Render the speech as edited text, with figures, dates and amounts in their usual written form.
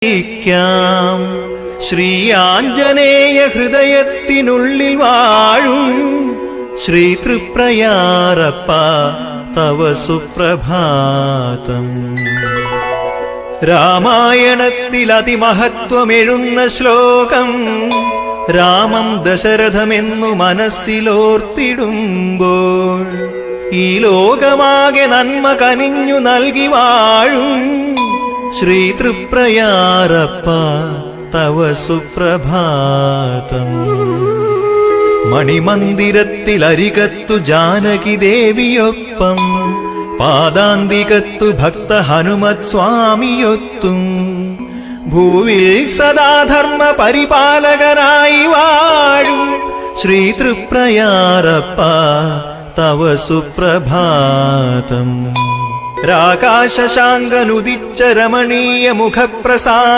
ിക്കാം ശ്രീ ആഞ്ജനേയ ഹൃദയത്തിനുള്ളിൽ വാഴും ശ്രീ തൃപ്രയാറപ്പ തവ സുപ്രഭാതം. രാമായണത്തിൽ അതിമഹത്വമെഴുന്ന ശ്ലോകം രാമം ദശരഥമെന്നു മനസ്സിലോർത്തിടുമ്പോൾ ഈ ലോകമാകെ നന്മ കനിഞ്ഞു നൽകി വാഴും ശ്രീ തൃപ്രയാറപ്പ തവ സുപ്രഭാതം. മണിമന്ദിരത്തിൽ അരികത്തു ജാനകി ദേവിയൊപ്പം പാദാന്തികത്തു ഭക്ത ഹനുമത് സ്വാമിയൊത്തും ഭൂവിൽ സദാധർമ്മ പരിപാലകനായി വാഴും ശ്രീ തൃപ്രയാറപ്പ തവ സുപ്രഭാതം. രാകാശശാങ്കനുദിച്ച രമണീയ മുഖപ്രസാ